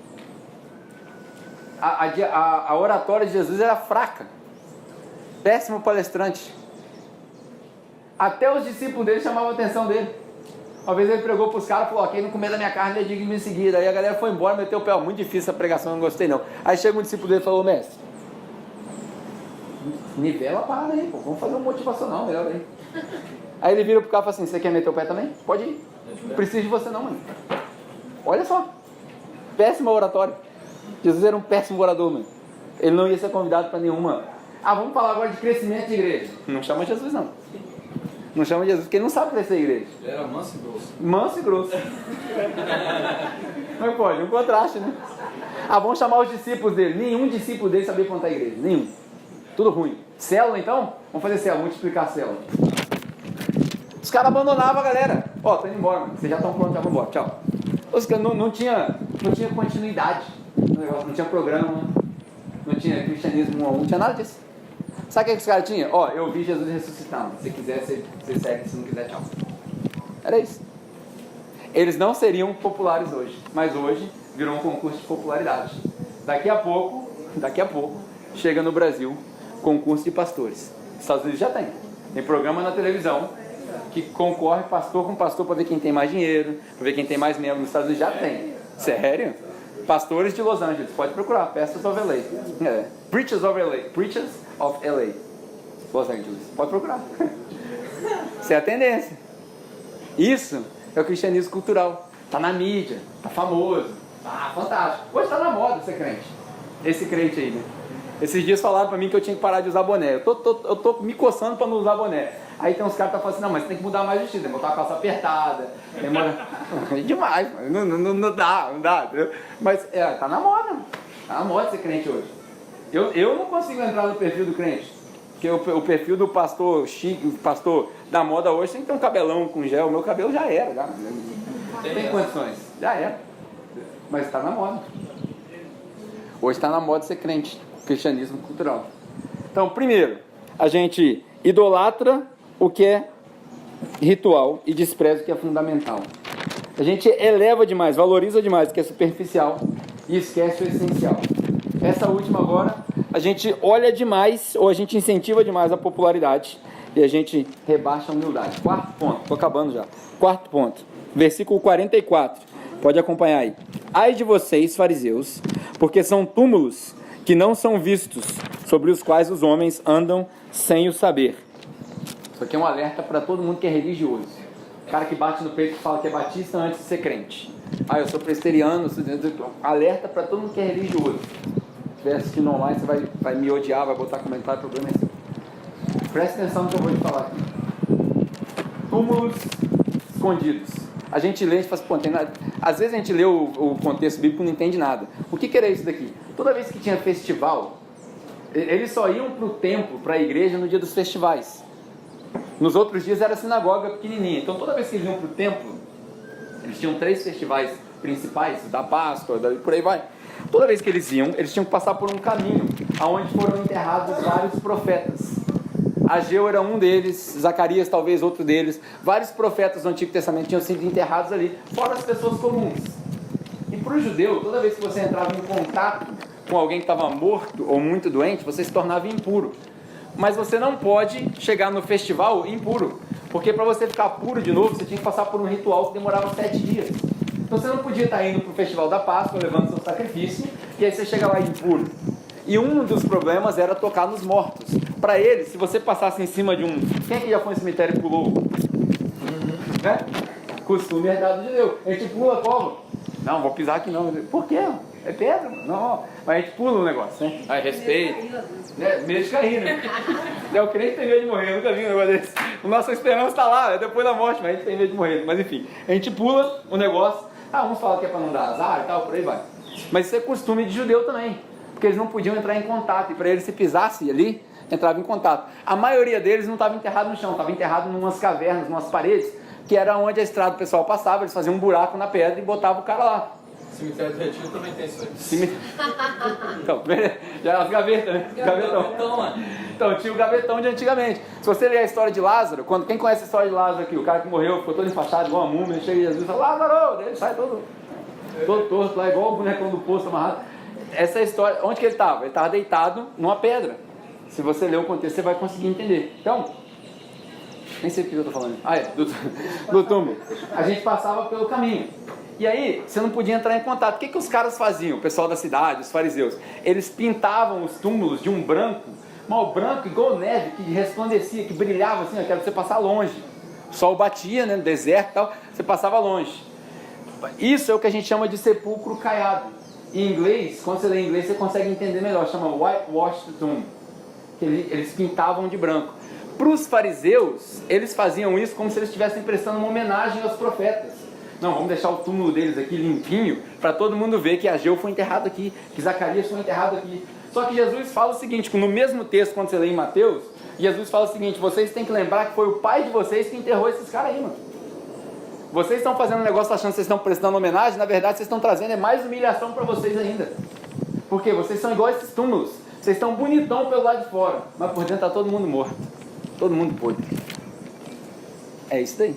A oratória de Jesus era fraca. Péssimo palestrante. Até os discípulos dele chamavam a atenção dele. Uma vez ele pregou para os caras e falou: quem não comer da minha carne é digno de me seguir. Aí a galera foi embora, meteu o pé. Muito difícil essa pregação, não gostei não. Aí chega um discípulo dele e falou: mestre, nivela a parada aí, pô. Vamos fazer um motivacional melhor aí. Aí ele vira pro cara e fala assim: você quer meter o pé também? Pode ir. Não preciso de você não, mano. Olha só. Péssima oratória. Jesus era um péssimo orador, mano. Ele não ia ser convidado para nenhuma. Vamos falar agora de crescimento de igreja. Não chama Jesus não. Não chama Jesus, porque ele não sabe crescer a igreja. Ele era manso e grosso. Manso e grosso. Mas pode, um contraste, né? Vamos chamar os discípulos dele. Nenhum discípulo dele sabia plantar a igreja. Nenhum. Tudo ruim. Célula então? Vamos fazer célula, multiplicar a célula. Os caras abandonavam a galera. Tô indo embora, mano. Vocês já estão prontos, já vão embora. Tchau. Os caras não tinha continuidade no negócio, não tinha programa, não tinha cristianismo 1 a 1, não tinha nada disso. Sabe o que os caras tinham? Eu vi Jesus ressuscitando. Se quiser, você segue. Se não quiser, tchau. Era isso. Eles não seriam populares hoje. Mas hoje virou um concurso de popularidade. Daqui a pouco, chega no Brasil concurso de pastores. Os Estados Unidos já tem. Tem programa na televisão que concorre pastor com pastor para ver quem tem mais dinheiro, para ver quem tem mais membros. Nos Estados Unidos já tem. Sério? Pastores de Los Angeles. Pode procurar. Pastors of LA. Preachers of LA. Preachers of LA. Los Angeles. Pode procurar. Isso é a tendência. Isso é o cristianismo cultural. Tá na mídia. Tá famoso. Fantástico. Hoje tá na moda ser crente. Esse crente aí, né? Esses dias falaram pra mim que eu tinha que parar de usar boné. Eu tô me coçando pra não usar boné. Aí tem uns caras que estão falando assim: não, mas você tem que mudar mais o estilo. Tem que botar a calça apertada. É demais. Não dá. Entendeu? Mas tá na moda. Tá na moda ser crente hoje. Eu não consigo entrar no perfil do crente. Porque o perfil do pastor chique, o pastor da moda hoje tem que ter um cabelão com gel. O meu cabelo já era. Já. Não tem condições. Já era. Mas está na moda. Hoje está na moda ser crente. Cristianismo cultural. Então, primeiro, a gente idolatra o que é ritual e despreza o que é fundamental. A gente eleva demais, valoriza demais o que é superficial e esquece o essencial. Essa última agora, a gente olha demais, ou a gente incentiva demais a popularidade e a gente rebaixa a humildade. Quarto ponto, estou acabando já. Quarto ponto, versículo 44, pode acompanhar aí. Ai de vocês, fariseus, porque são túmulos que não são vistos, sobre os quais os homens andam sem o saber. Isso aqui é um alerta para todo mundo que é religioso. cara que bate no peito e fala que é batista antes de ser crente. Ah, eu sou presbiteriano, alerta para todo mundo que é religioso. Se estiver assistindo online, você vai me odiar, vai botar comentário, o problema é seu. Presta atenção no que eu vou te falar aqui. Túmulos escondidos. A gente lê, a gente fala assim, pô, tem nada. Às vezes a gente lê o contexto bíblico e não entende nada. O que era isso daqui? Toda vez que tinha festival, eles só iam para o templo, para a igreja, no dia dos festivais. Nos outros dias era a sinagoga pequenininha. Então toda vez que eles iam para o templo, eles tinham 3 festivais principais, da Páscoa, por aí vai. Toda vez que eles iam, eles tinham que passar por um caminho, aonde foram enterrados vários profetas. Ageu era um deles, Zacarias talvez outro deles. Vários profetas do Antigo Testamento tinham sido enterrados ali, fora as pessoas comuns. E para o judeu, toda vez que você entrava em contato com alguém que estava morto ou muito doente, você se tornava impuro. Mas você não pode chegar no festival impuro, porque para você ficar puro de novo, você tinha que passar por um ritual que demorava 7 dias. Então você não podia estar indo para o festival da Páscoa, levando seu sacrifício, e aí você chega lá impuro. E um dos problemas era tocar nos mortos. Para eles, se você passasse em cima de um... Quem que já foi no cemitério e pulou? Né? Costume herdado de Deus. A gente pula como? Não, vou pisar aqui não. Por quê? É pedra? Não. Mas a gente pula o negócio, né? Aí respeito. Medo de cair, né? O crente tem medo de morrer, eu nunca vi um negócio desse. A nossa esperança está lá, é depois da morte, mas a gente tem medo de morrer. Mas enfim, a gente pula o negócio. Uns falam que é para não dar azar e tal, por aí vai. Mas isso é costume de judeu também. Porque eles não podiam entrar em contato. E para eles, se pisasse ali, entrava em contato. A maioria deles não estava enterrado no chão, estava enterrado em umas cavernas, em umas paredes, que era onde a estrada do pessoal passava. Eles faziam um buraco na pedra e botavam o cara lá. Cemitério do Retiro também tem isso aí. Então, já as gavetas, né? Gavetão. Então, tinha o gavetão de antigamente. Se você ler a história de Lázaro, quem conhece a história de Lázaro aqui? O cara que morreu, ficou todo enfaixado, igual uma múmia, chega Jesus e fala, Lázaro! Ele sai todo torto lá, igual o bonecão do poço amarrado. Essa história, onde que ele estava? Ele estava deitado numa pedra. Se você ler o contexto, você vai conseguir entender. Então, nem sei o que eu estou falando. Do túmulo. A gente passava pelo caminho. E aí, você não podia entrar em contato. O que os caras faziam? O pessoal da cidade, os fariseus. Eles pintavam os túmulos de um branco, mal branco, igual neve, que resplandecia, que brilhava assim, aquela que você passar longe. O sol batia, né, no deserto e tal, você passava longe. Isso é o que a gente chama de sepulcro caiado. Em inglês, quando você lê em inglês, você consegue entender melhor. Chama whitewashed tomb. Que eles pintavam de branco. Para os fariseus, eles faziam isso como se eles estivessem prestando uma homenagem aos profetas. Não, vamos deixar o túmulo deles aqui limpinho, para todo mundo ver que Ageu foi enterrado aqui, que Zacarias foi enterrado aqui. Só que Jesus fala o seguinte, no mesmo texto, quando você lê em Mateus, Jesus fala o seguinte, vocês têm que lembrar que foi o pai de vocês que enterrou esses caras aí, mano. Vocês estão fazendo um negócio achando que vocês estão prestando homenagem, na verdade vocês estão trazendo mais humilhação para vocês ainda. Porque vocês são igual a esses túmulos. Vocês estão bonitão pelo lado de fora, mas por dentro está todo mundo morto. Todo mundo podre. É isso daí.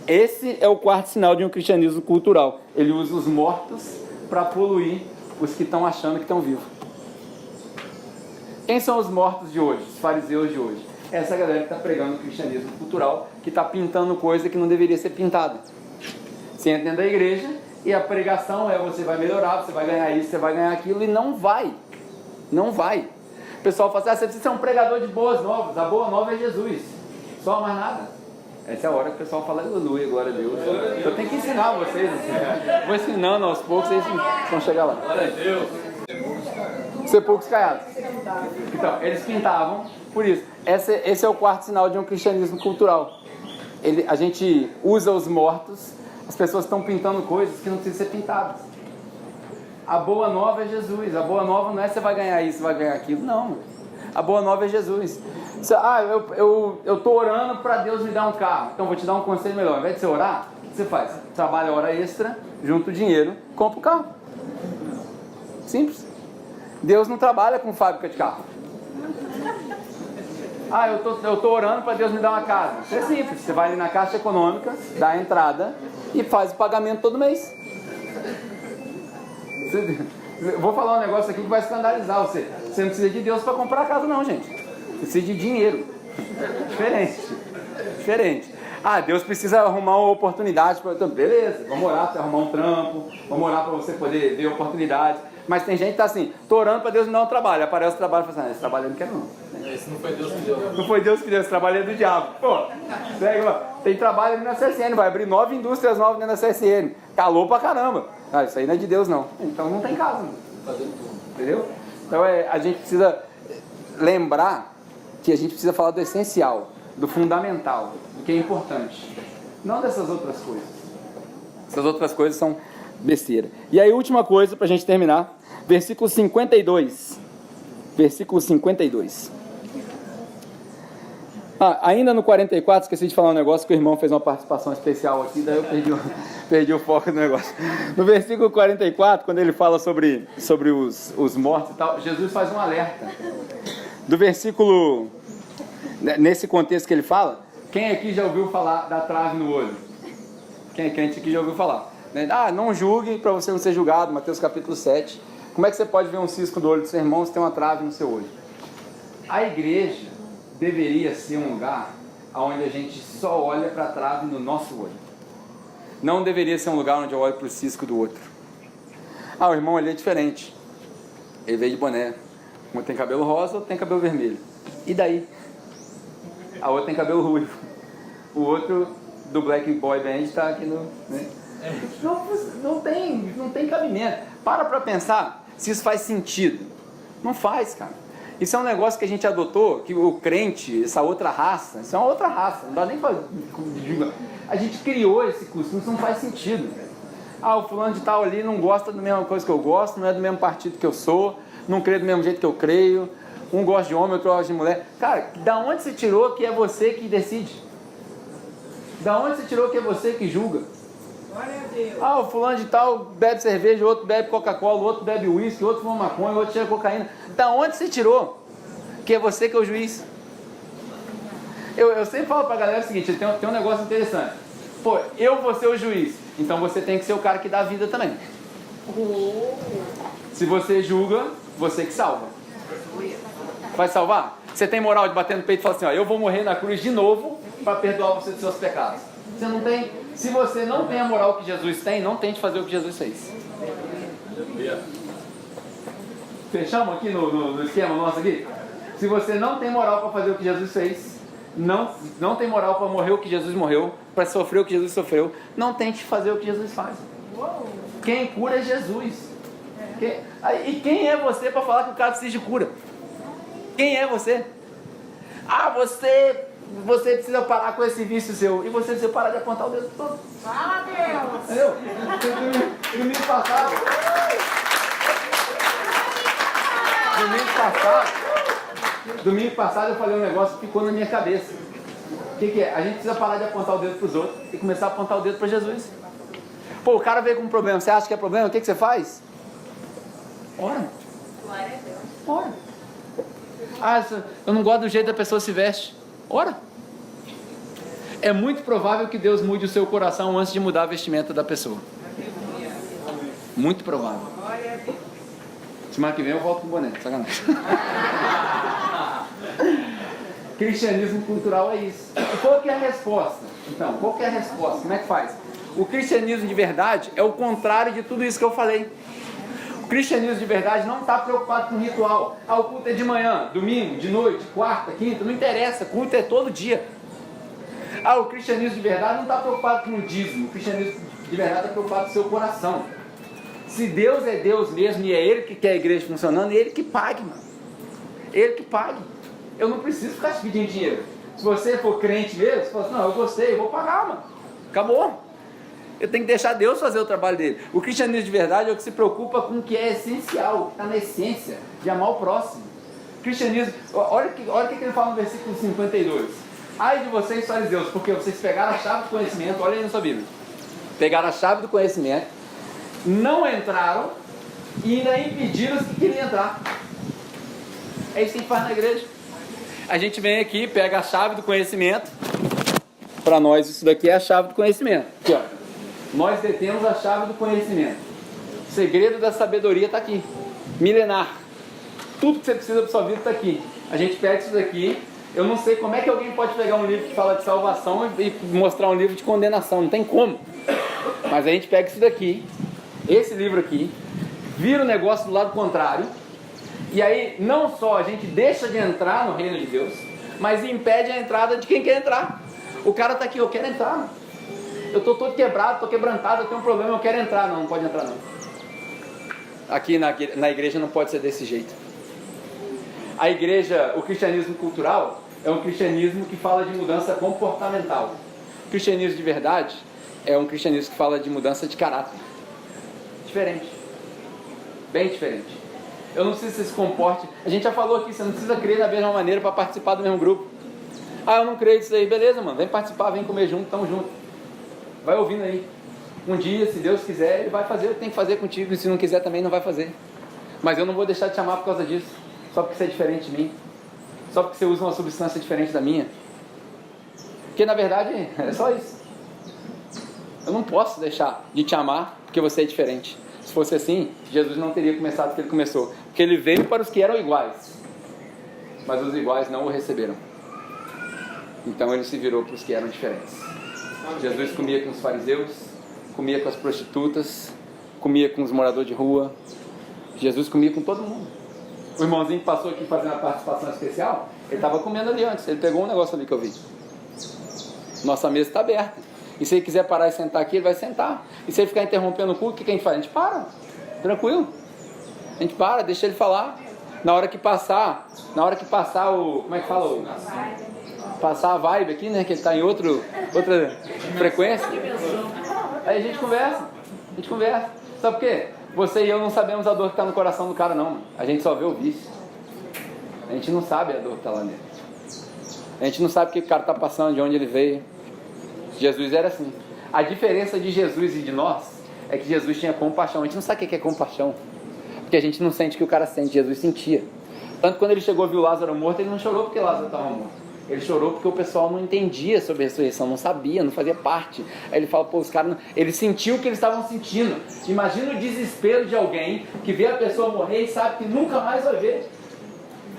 Esse é o quarto sinal de um cristianismo cultural. Ele usa os mortos para poluir os que estão achando que estão vivos. Quem são os mortos de hoje? Os fariseus de hoje. Essa galera que está pregando o cristianismo cultural, que está pintando coisa que não deveria ser pintada. Você entra dentro da igreja e a pregação é você vai melhorar, você vai ganhar isso, você vai ganhar aquilo, e não vai. Não vai. O pessoal fala assim, você precisa ser um pregador de boas novas. A boa nova é Jesus. Só mais nada. Essa é a hora que o pessoal fala aleluia, glória a Deus. Eu tenho que ensinar vocês assim. Vou ensinando aos poucos, vocês vão chegar lá. Glória a Deus. Sepulcros caiados. Então, eles pintavam por isso. Esse é o quarto sinal de um cristianismo cultural. A gente usa os mortos, as pessoas estão pintando coisas que não precisam ser pintadas. A boa nova é Jesus. A boa nova não é você vai ganhar isso, você vai ganhar aquilo. Não. A boa nova é Jesus. Eu estou orando para Deus me dar um carro. Então vou te dar um conselho melhor. Ao invés de você orar, o que você faz? Trabalha hora extra, junta o dinheiro, compra o carro. Simples. Deus não trabalha com fábrica de carro. Eu estou orando para Deus me dar uma casa. Isso é simples. Você vai ali na Caixa Econômica, dá a entrada e faz o pagamento todo mês. Vou falar um negócio aqui que vai escandalizar você. Você não precisa de Deus para comprar a casa não, gente. Você precisa de dinheiro. Diferente. Deus precisa arrumar uma oportunidade para... Então, beleza, vamos orar para você arrumar um trampo, vamos orar para você poder ver oportunidades. Mas tem gente que está assim, estou orando para Deus me dar um trabalho. Aparece o trabalho e fala assim, esse trabalho eu não quero não. Esse não foi Deus que deu. Não foi Deus que deu, esse trabalho é do diabo. Pô, tem trabalho ali na CSN, vai abrir 9 indústrias novas dentro da CSN. Calor pra caramba. Ah, isso aí não é de Deus, não. Então não tem casa. Entendeu? Então a gente precisa lembrar que a gente precisa falar do essencial, do fundamental, do que é importante. Não dessas outras coisas. Essas outras coisas são besteira. E aí, última coisa pra gente terminar. Versículo 52. Versículo 52. Ainda no 44, esqueci de falar um negócio que o irmão fez uma participação especial aqui, daí eu perdi o foco do negócio. No versículo 44, quando ele fala sobre os mortos e tal, Jesus faz um alerta. Do versículo, nesse contexto que ele fala, quem aqui já ouviu falar da trave no olho? Quem é crente aqui já ouviu falar? Não julgue para você não ser julgado, Mateus capítulo 7. Como é que você pode ver um cisco do olho do seu irmão se tem uma trave no seu olho? A igreja deveria ser um lugar onde a gente só olha para a trave no nosso olho. Não deveria ser um lugar onde eu olho para o cisco do outro. O irmão ali é diferente. Ele veio de boné. Um tem cabelo rosa, outro tem cabelo vermelho. E daí? A outra tem cabelo ruivo. O outro do Black Boy Band está aqui no... Né? Não tem cabimento. Para pensar se isso faz sentido. Não faz, cara. Isso é um negócio que a gente adotou, que o crente, essa outra raça, isso é uma outra raça, não dá nem pra... A gente criou esse costume, isso não faz sentido. O fulano de tal ali não gosta da mesma coisa que eu gosto, não é do mesmo partido que eu sou, não crê do mesmo jeito que eu creio, um gosta de homem, outro gosta de mulher. Cara, da onde você tirou que é você que decide? Da onde você tirou que é você que julga? O fulano de tal bebe cerveja, o outro bebe Coca-Cola, o outro bebe uísque, o outro fuma maconha, o outro cheira cocaína. Da onde você tirou que é você que é o juiz? Eu sempre falo pra galera o seguinte, tem um negócio interessante. Pô, eu vou ser o juiz, então você tem que ser o cara que dá a vida também. Se você julga, você que salva. Vai salvar? Você tem moral de bater no peito e falar assim, eu vou morrer na cruz de novo para perdoar você dos seus pecados? Você não tem. Se você não tem a moral que Jesus tem, não tente fazer o que Jesus fez. Fechamos aqui no esquema nosso aqui? Se você não tem moral para fazer o que Jesus fez, não tem moral para morrer o que Jesus morreu, para sofrer o que Jesus sofreu, não tente fazer o que Jesus faz. Quem cura é Jesus. E quem é você para falar que o cara precisa de cura? Quem é você? Você precisa parar com esse vício seu. E você precisa parar de apontar o dedo todo. Fala, Deus! Entendeu? Domingo passado eu falei um negócio que ficou na minha cabeça. O que é? A gente precisa parar de apontar o dedo para os outros e começar a apontar o dedo para Jesus. O cara veio com um problema. Você acha que é problema? O que você faz? Ora. Glória a Deus. Ora. Eu não gosto do jeito da pessoa se veste. Ora. É muito provável que Deus mude o seu coração antes de mudar a vestimenta da pessoa. Muito provável. Semana que vem eu volto com o boné, sacanagem. Cristianismo cultural é isso. E qual que é a resposta? Então, qual que é a resposta? Como é que faz? O cristianismo de verdade é o contrário de tudo isso que eu falei. O cristianismo de verdade não está preocupado com ritual. O culto é de manhã, domingo, de noite, quarta, quinta, não interessa, o culto é todo dia. O cristianismo de verdade não está preocupado com o dízimo. O cristianismo de verdade está preocupado com o seu coração. Se Deus é Deus mesmo e é Ele que quer a igreja funcionando, é Ele que pague, mano. Ele que pague. Eu não preciso ficar te pedindo dinheiro. Se você for crente mesmo, você fala assim, não, eu gostei, eu vou pagar, mano. Acabou. Eu tenho que deixar Deus fazer o trabalho dele. O cristianismo de verdade é o que se preocupa com o que é essencial, o que está na essência, de amar o próximo. O cristianismo, olha o que ele fala no versículo 52. Ai de vocês, fariseus, porque vocês pegaram a chave do conhecimento, olha aí na sua Bíblia. Pegaram a chave do conhecimento, não entraram e ainda impediram os que queriam entrar. É isso que a gente faz na igreja. A gente vem aqui, pega a chave do conhecimento. Para nós isso daqui é a chave do conhecimento. Aqui, ó. Nós detemos a chave do conhecimento. O segredo da sabedoria está aqui. Milenar. Tudo que você precisa para sua vida está aqui. A gente pega isso daqui. Eu não sei como é que alguém pode pegar um livro que fala de salvação e mostrar um livro de condenação. Não tem como. Mas a gente pega isso daqui, esse livro aqui, vira o negócio do lado contrário E aí, não só a gente deixa de entrar no reino de Deus, mas impede a entrada de quem quer entrar. O cara está aqui, eu quero entrar, mano. Eu estou todo quebrado, estou quebrantado, eu tenho um problema, eu quero entrar. Não pode entrar não. Aqui na igreja não pode ser desse jeito. A igreja, o cristianismo cultural, é um cristianismo que fala de mudança comportamental. O cristianismo de verdade é um cristianismo que fala de mudança de caráter. Diferente. Bem diferente. Eu não preciso que você se comporte. A gente já falou aqui, você não precisa crer da mesma maneira para participar do mesmo grupo. Ah, eu não creio nisso aí. Beleza, mano. Vem participar, vem comer junto, tamo junto. Vai ouvindo aí. Um dia, se Deus quiser, Ele vai fazer o que tem que fazer contigo. E se não quiser também, não vai fazer. Mas eu não vou deixar de te amar por causa disso. Só porque você é diferente de mim. Só porque você usa uma substância diferente da minha. Porque na verdade, é só isso. Eu não posso deixar de te amar porque você é diferente. Se fosse assim, Jesus não teria começado o que Ele começou. Porque Ele veio para os que eram iguais. Mas os iguais não o receberam. Então Ele se virou para os que eram diferentes. Jesus comia com os fariseus, comia com as prostitutas, comia com os moradores de rua. Jesus comia com todo mundo. O irmãozinho que passou aqui fazendo a participação especial, ele estava comendo ali antes. Ele pegou um negócio ali que eu vi. Nossa mesa está aberta. E se ele quiser parar e sentar aqui, ele vai sentar. E se ele ficar interrompendo o culto, o que a gente faz? A gente para. Tranquilo. A gente para, deixa ele falar. Na hora que passar o... Como é que fala? Passar a vibe aqui, né? Que ele está em outra frequência. Aí a gente conversa. Sabe por quê? Você e eu não sabemos a dor que está no coração do cara, não. A gente só vê o vício. A gente não sabe a dor que está lá dentro. A gente não sabe o que o cara está passando, de onde ele veio. Jesus era assim. A diferença de Jesus e de nós é que Jesus tinha compaixão. A gente não sabe o que é compaixão, porque a gente não sente o que o cara sente. Jesus sentia. Tanto quando ele chegou e viu Lázaro morto, ele não chorou porque Lázaro estava morto. Ele chorou porque o pessoal não entendia sobre a ressurreição, não sabia, não fazia parte. Aí ele fala, pô, os caras não... Ele sentiu o que eles estavam sentindo. Imagina o desespero de alguém que vê a pessoa morrer e sabe que nunca mais vai ver.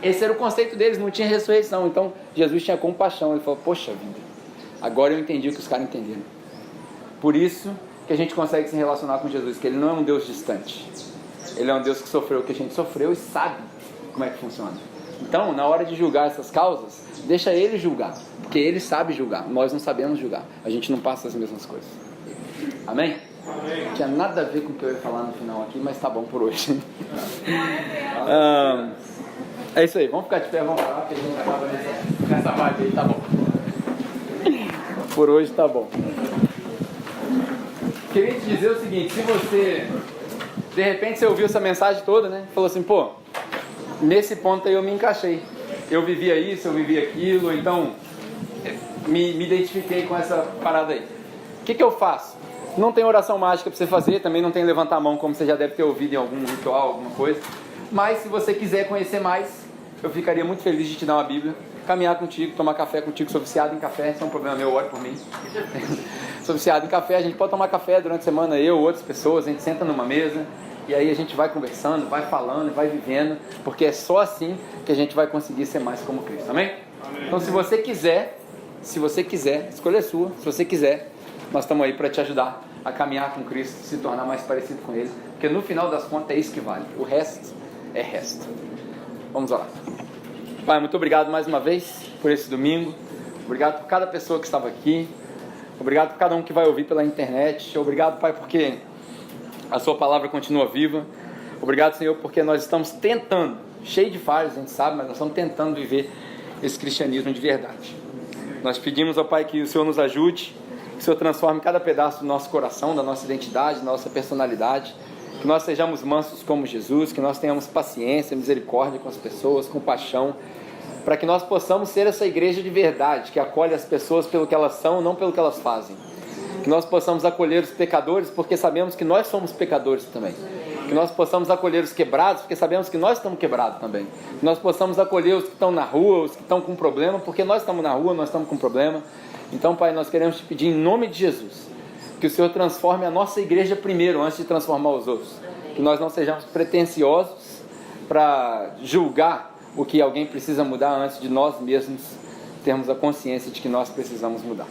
Esse era o conceito deles, não tinha ressurreição. Então Jesus tinha compaixão. Ele falou, poxa vida, agora eu entendi o que os caras entenderam. Por isso que a gente consegue se relacionar com Jesus, que Ele não é um Deus distante. Ele é um Deus que sofreu o que a gente sofreu e sabe como é que funciona. Então, na hora de julgar essas causas, deixa Ele julgar, porque Ele sabe julgar. Nós não sabemos julgar. A gente não passa as mesmas coisas. Amém? Amém. Não tinha nada a ver com o que eu ia falar no final aqui, mas tá bom por hoje. É isso aí. Vamos ficar de pé, vamos parar, porque a gente acaba nessa vibe aí, tá bom. Por hoje tá bom. Queria te dizer o seguinte, se você, de repente você ouviu essa mensagem toda, né? Falou assim, pô, nesse ponto aí eu me encaixei. Eu vivia isso, eu vivia aquilo, então me identifiquei com essa parada aí. O que eu faço? Não tem oração mágica para você fazer, também não tem levantar a mão como você já deve ter ouvido em algum ritual, alguma coisa. Mas se você quiser conhecer mais, eu ficaria muito feliz de te dar uma Bíblia, caminhar contigo, tomar café contigo. Sou viciado em café, isso é um problema meu, ore por mim. Sou viciado em café, a gente pode tomar café durante a semana, eu, outras pessoas, a gente senta numa mesa e aí a gente vai conversando, vai falando, vai vivendo, porque é só assim que a gente vai conseguir ser mais como Cristo, amém? Amém. Então se você quiser, escolha a sua, se você quiser, nós estamos aí para te ajudar a caminhar com Cristo, se tornar mais parecido com Ele, porque no final das contas é isso que vale, o resto é resto. Vamos orar. Pai, muito obrigado mais uma vez por esse domingo, obrigado por cada pessoa que estava aqui, obrigado por cada um que vai ouvir pela internet, obrigado, Pai, porque a sua palavra continua viva, obrigado, Senhor, porque nós estamos tentando, cheio de falhas, a gente sabe, mas nós estamos tentando viver esse cristianismo de verdade. Nós pedimos ao Pai que o Senhor nos ajude, que o Senhor transforme cada pedaço do nosso coração, da nossa identidade, da nossa personalidade, que nós sejamos mansos como Jesus, que nós tenhamos paciência, misericórdia com as pessoas, compaixão, para que nós possamos ser essa igreja de verdade, que acolhe as pessoas pelo que elas são, não pelo que elas fazem. Que nós possamos acolher os pecadores, porque sabemos que nós somos pecadores também. Que nós possamos acolher os quebrados, porque sabemos que nós estamos quebrados também. Que nós possamos acolher os que estão na rua, os que estão com problema, porque nós estamos na rua, nós estamos com problema. Então, Pai, nós queremos te pedir em nome de Jesus, que o Senhor transforme a nossa igreja primeiro, antes de transformar os outros. Que nós não sejamos pretensiosos para julgar o que alguém precisa mudar antes de nós mesmos termos a consciência de que nós precisamos mudar.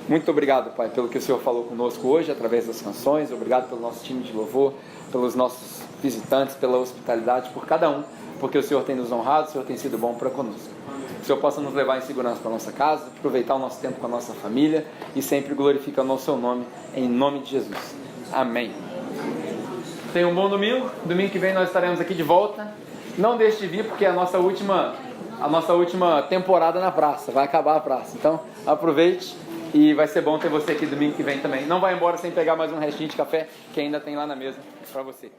Muito obrigado, Pai, pelo que o Senhor falou conosco hoje, através das canções. Obrigado pelo nosso time de louvor, pelos nossos visitantes, pela hospitalidade, por cada um, porque o Senhor tem nos honrado, o Senhor tem sido bom para conosco. Que o Senhor possa nos levar em segurança para a nossa casa, aproveitar o nosso tempo com a nossa família e sempre glorificando o seu nome, em nome de Jesus. Amém. Tenha um bom domingo. Domingo que vem nós estaremos aqui de volta. Não deixe de vir, porque é a nossa última temporada na praça. Vai acabar a praça. Então, aproveite e vai ser bom ter você aqui domingo que vem também. Não vai embora sem pegar mais um restinho de café que ainda tem lá na mesa para você.